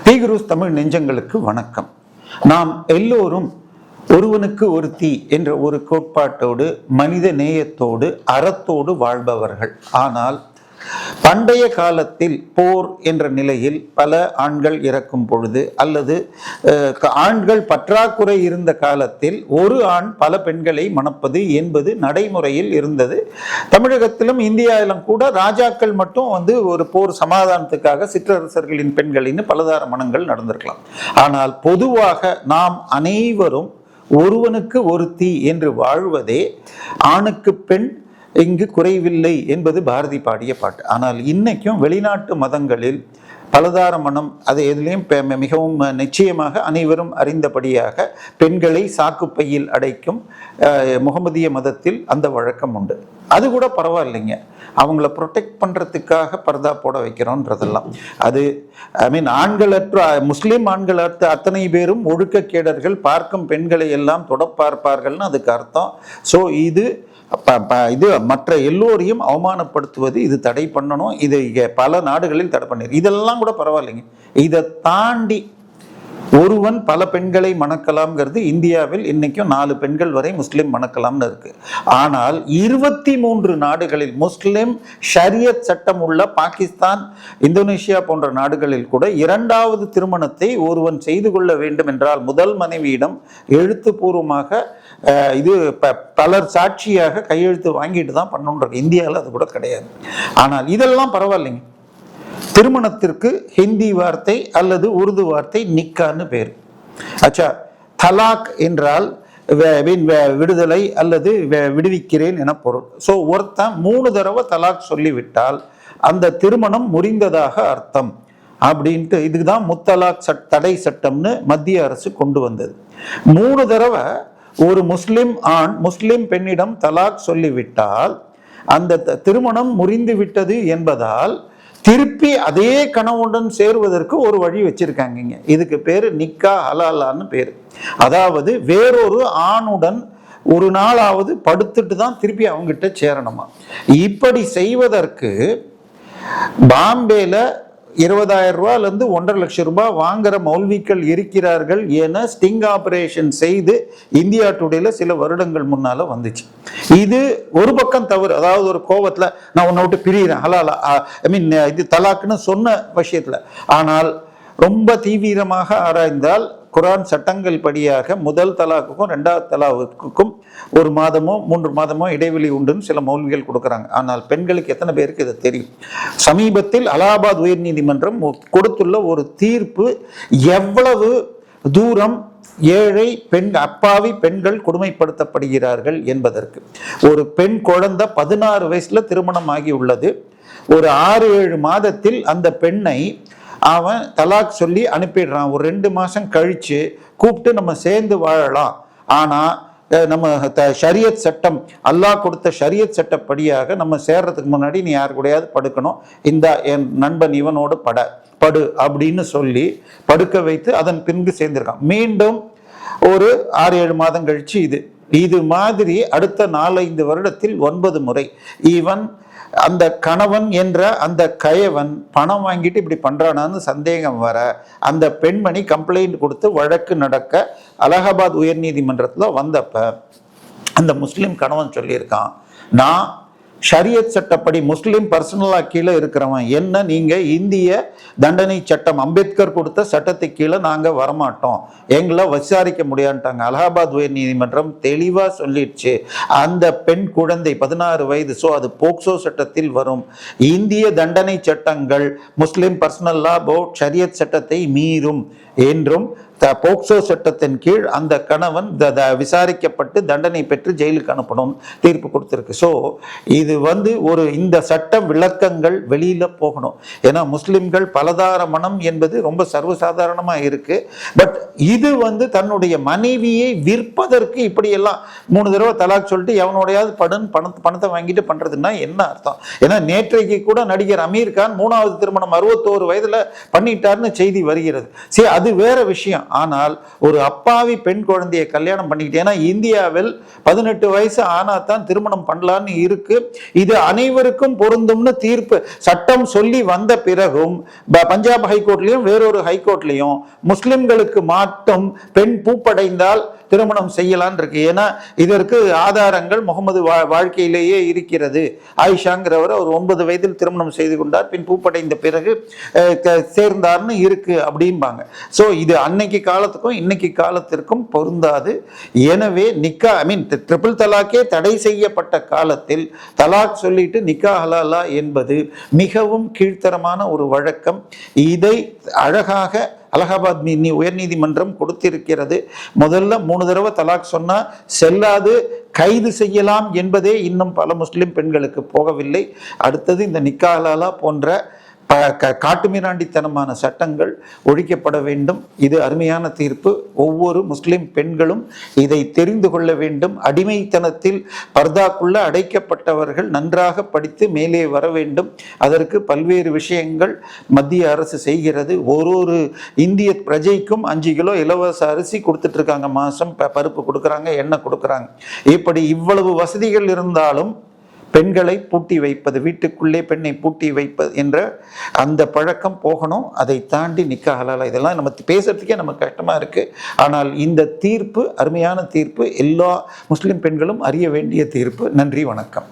தீகுருஸ் தமிழ் நெஞ்சங்களுக்கு வணக்கம். நாம் எல்லோரும் ஒருவனுக்கு ஒருத்தி என்ற ஒரு கோட்பாட்டோடு மனித நேயத்தோடு அறத்தோடு வாழ்பவர்கள். ஆனால் பண்டைய காலத்தில் போர் என்ற நிலையில் பல ஆண்கள் இறக்கும் பொழுது அல்லது ஆண்கள் பற்றாக்குறை இருந்த காலத்தில் ஒரு ஆண் பல பெண்களை மணப்பது என்பது நடைமுறையில் இருந்தது. தமிழகத்திலும் இந்தியாவிலும் கூட ராஜாக்கள் மட்டும் ஒரு போர் சமாதானத்துக்காக சிற்றரசர்களின் பெண்களின் பலதார மணங்கள் நடந்திருக்கலாம். ஆனால் பொதுவாக நாம் அனைவரும் ஒருவனுக்கு ஒருத்தி என்று வாழ்வதே ஆணுக்கு பெண் இங்கு குறைவில்லை என்பது பாரதி பாடிய பாட்டு. ஆனால் இன்னைக்கும் வெளிநாட்டு மதங்களில் பலதார மனம் அது எதுலேயும் மிகவும் நிச்சயமாக அனைவரும் அறிந்தபடியாக பெண்களை சாக்குப்பையில் அடைக்கும் முகமதிய மதத்தில் அந்த வழக்கம் உண்டு. அது கூட பரவாயில்லைங்க, அவங்கள ப்ரொடெக்ட் பண்ணுறதுக்காக பர்தா போட வைக்கிறோன்றதெல்லாம் அது ஆண்களற்ற முஸ்லீம் ஆண்களற்ற அத்தனை பேரும் ஒழுக்கக்கேடர்கள், பார்க்கும் பெண்களை எல்லாம் தொட பார்ப்பார்கள்னு அதுக்கு அர்த்தம். ஸோ இது மற்ற எல்லோரையும் அவமானப்படுத்துவது, இது தடை பண்ணணும். இது பல நாடுகளில் தடை பண்ணிருக்கு. இதெல்லாம் கூட பரவாயில்லைங்க. இதை தாண்டி ஒருவன் பல பெண்களை மணக்கலாம்ங்கிறது இந்தியாவில் இன்னைக்கும் 4 பெண்கள் வரை முஸ்லிம் மணக்கலாம்னு இருக்கு. ஆனால் 23 நாடுகளில் முஸ்லிம் ஷரியத் சட்டம் உள்ள பாகிஸ்தான், இந்தோனேஷியா போன்ற நாடுகளில் கூட 2வது திருமணத்தை ஒருவன் செய்து கொள்ள வேண்டும் என்றால் முதல் மனைவியிடம் எழுத்துப்பூர்வமாக இது பலர் சாட்சியாக கையெழுத்து வாங்கிட்டு தான் பண்ணணுன்றது. இந்தியாவில் அது கூட கிடையாது. ஆனால் இதெல்லாம் பரவாயில்லைங்க. திருமணத்திற்கு ஹிந்தி வார்த்தை அல்லது உருது வார்த்தை நிக்கான்னு பேர். அச்சா, தலாக் என்றால் விடுதலை அல்லது விடுவிக்கிறேன் என பொருள். ஸோ ஒருத்தன் 3 தடவை தலாக் சொல்லிவிட்டால் அந்த திருமணம் முறிந்ததாக அர்த்தம் அப்படின்ட்டு இதுதான் முத்தலாக் தடை சட்டம்னு மத்திய அரசு கொண்டு வந்தது. 3 தடவை ஒரு முஸ்லிம் ஆண் முஸ்லிம் பெண்ணிடம் தலாக் சொல்லிவிட்டால் அந்த திருமணம் முறிந்து விட்டது என்பதால் திருப்பி அதே கணவனுடன் சேருவதற்கு ஒரு வழி வச்சிருக்காங்க. இதுக்கு பேரு நிக்கா ஹலாலான்னு பேரு. அதாவது வேறொரு ஆணுடன் ஒரு நாளாவது படுத்துட்டு தான் திருப்பி அவங்ககிட்ட சேரணுமா. இப்படி செய்வதற்கு பாம்பேல 20,000 ரூபாயிலிருந்து 1.5 லட்சம் ரூபாய் வாங்குற மௌல்விக்கள் இருக்கிறார்கள் என ஸ்டிங் ஆபரேஷன் செய்து இந்தியா டுடேல சில வருடங்கள் முன்னால வந்துச்சு. இது ஒரு பக்கம் தவறு. அதாவது ஒரு கோபத்துல நான் உன்னை விட்டு பிரிகிறேன் ஹலாலா இது தலாக்குன்னு சொன்ன விஷயத்துல. ஆனால் ரொம்ப தீவிரமாக ஆராய்ந்தால் குரான் சட்டங்கள் படியாக முதல் தலாக்குக்கும் 2வது தலாக்குக்கும் 1 மாதமோ 3 மாதமோ இடைவெளி உண்டுன்னு சில மௌல்விகள் கொடுக்குறாங்க. ஆனால் பெண்களுக்கு எத்தனை பேருக்கு இது தெரியும்? சமீபத்தில் அலகாபாத் உயர்நீதிமன்றம் கொடுத்துள்ள ஒரு தீர்ப்பு எவ்வளவு தூரம் ஏழை அப்பாவி பெண்கள் கொடுமைப்படுத்தப்படுகிறார்கள் என்பதற்கு. ஒரு பெண் குழந்தை 16 வயசுல திருமணம் ஆகி உள்ளது. ஒரு 6-7 மாதத்தில் அந்த பெண்ணை அவன் தலாக் சொல்லி அனுப்பிடுறான். ஒரு 2 மாசம் கழிச்சு கூப்பிட்டு நம்ம சேர்ந்து வாழலாம், ஆனா நம்ம ஷரியத் சட்டம், அல்லாஹ் கொடுத்த ஷரியத் சட்டப்படியாக நம்ம சேர்றதுக்கு முன்னாடி நீ யாரு கூடயாவது படுக்கணும், இந்த என் நண்பன் இவனோடு படு அப்படின்னு சொல்லி படுக்க வைத்து அதன் பின்பு சேர்ந்திருக்கான். மீண்டும் ஒரு 6-7 மாதம் கழிச்சு இது மாதிரி அடுத்த 4-5 வருடத்தில் 9 முறை இவன் அந்த கணவன் என்ற அந்த கயவன் பணம் வாங்கிட்டு இப்படி பண்றானான்னு சந்தேகம் வர அந்த பெண்மணி கம்ப்ளைண்ட் கொடுத்து வழக்கு நடக்க அலகாபாத் உயர்நீதிமன்றத்துல வந்தப்ப அந்த முஸ்லிம் கணவன் சொல்லியிருக்கான், நான் ஷரியத் சட்டப்படி முஸ்லிம் பர்சனலா கீழே இருக்கிறவன், என்ன நீங்க இந்திய தண்டனை சட்டம் அம்பேத்கர் கொடுத்த சட்டத்துக்கு கீழே நாங்க வரமாட்டோம், எங்களை விசாரிக்க முடியாதுட்டாங்க. அலகாபாத் உயர் நீதிமன்றம் தெளிவா சொல்லிடுச்சு, அந்த பெண் குழந்தை 16 வயது. ஸோ அது போக்சோ சட்டத்தில் வரும். இந்திய தண்டனை சட்டங்கள் முஸ்லிம் பர்சனல் லா போர்ட் ஷரியத் சட்டத்தை மீறும் என்றும் போக்சோ சட்டத்தின் கீழ் அந்த கணவன் விசாரிக்கப்பட்டு தண்டனை பெற்று ஜெயிலுக்கு அனுப்பணும் தீர்ப்பு கொடுத்திருக்கு. ஸோ இது இந்த சட்ட விளக்கங்கள் வெளியில போகணும். ஏன்னா முஸ்லிம்கள் பலதார மனம் என்பது ரொம்ப சர்வசாதாரணமா இருக்கு. பட் இது தன்னுடைய மனைவியை விற்பதற்கு இப்படி எல்லாம் 3 தடவை தலாக் சொல்லிட்டு எவனோடையாவது பணத்தை வாங்கிட்டு பண்றதுன்னா என்ன அர்த்தம்? ஏன்னா நேற்றைக்கு கூட நடிகர் அமீர் கான் 3வது திருமணம் 61 வயதுல பண்ணிட்டார்னு செய்தி வருகிறது. சரி, அது வேற விஷயம். விஷயம். ஆனால் ஒரு அப்பாவி பெண் குழந்தையை கல்யாணம் பண்ணிக்கிட்டு, ஏன்னா இந்தியாவில் 18 வயசு ஆனாதான் திருமணம் பண்ணலான்னு இருக்கு. இது அனைவருக்கும் பொருந்தும்னு தீர்ப்பு சட்டம் சொல்லி வந்த பிறகும் பஞ்சாப் ஹைகோர்ட்லயும் வேறொரு ஹைகோர்ட்லயும் முஸ்லிம்களுக்கு மட்டும் பெண் பூப்படைந்தால் திருமணம் செய்யலான் இருக்கு. ஏன்னா இதற்கு ஆதாரங்கள் முகமது வாழ்க்கையிலேயே இருக்கிறது. ஆயிஷாங்கிறவர் அவர் 9 வயதில் திருமணம் செய்து கொண்டார், பின் பூப்படைந்த பிறகு சேர்ந்தார்னு இருக்கு அப்படிம்பாங்க. ஸோ இது அன்னைக்கு காலத்துக்கும் இன்னைக்கு காலத்திற்கும் பொருந்தாது. எனவே நிக்கா ட்ரிபிள் தலாக்கே தடை செய்யப்பட்ட காலத்தில் தலாக் சொல்லிட்டு நிக்கா ஹலாலா என்பது மிகவும் கீழ்த்தரமான ஒரு வழக்கம். இதை அழகாக அலகாபாத் உயர்நீதிமன்றம் கொடுத்திருக்கிறது. முதல்ல 3 தடவை தலாக் சொன்னா செல்லாது, கைது செய்யலாம் என்பதே இன்னும் பல முஸ்லிம் பெண்களுக்கு போகவில்லை. அடுத்தது இந்த நிக்கா ஹலாலா போன்ற காட்டுமிராண்டித்தனமான சட்டங்கள் ஒழிக்கப்பட வேண்டும். இது அருமையான தீர்ப்பு. ஒவ்வொரு முஸ்லிம் பெண்களும் இதை தெரிந்து கொள்ள வேண்டும். அடிமைத்தனத்தில் பர்தாக்குள்ள அடைக்கப்பட்டவர்கள் நன்றாக படித்து மேலே வர வேண்டும். அதற்கு பல்வேறு விஷயங்கள் மத்திய அரசு செய்கிறது. ஒரு இந்திய பிரஜைக்கும் 5 கிலோ இலவச அரிசி கொடுத்துட்டு இருக்காங்க, மாசம் பருப்பு கொடுக்குறாங்க, எண்ணெய் கொடுக்குறாங்க. இப்படி இவ்வளவு வசதிகள் இருந்தாலும் பெண்களை பூட்டி வைப்பது, வீட்டுக்குள்ளே பெண்ணை பூட்டி வைப்பது என்ற அந்த பழக்கம் போகணும். அதை தாண்டி நிக்கா ஹலாலா, இதெல்லாம் நம்ம பேசுறதுக்கே நமக்கு கஷ்டமா இருக்கு. ஆனால் இந்த தீர்ப்பு அருமையான தீர்ப்பு, எல்லா முஸ்லிம் பெண்களும் அறிய வேண்டிய தீர்ப்பு. நன்றி, வணக்கம்.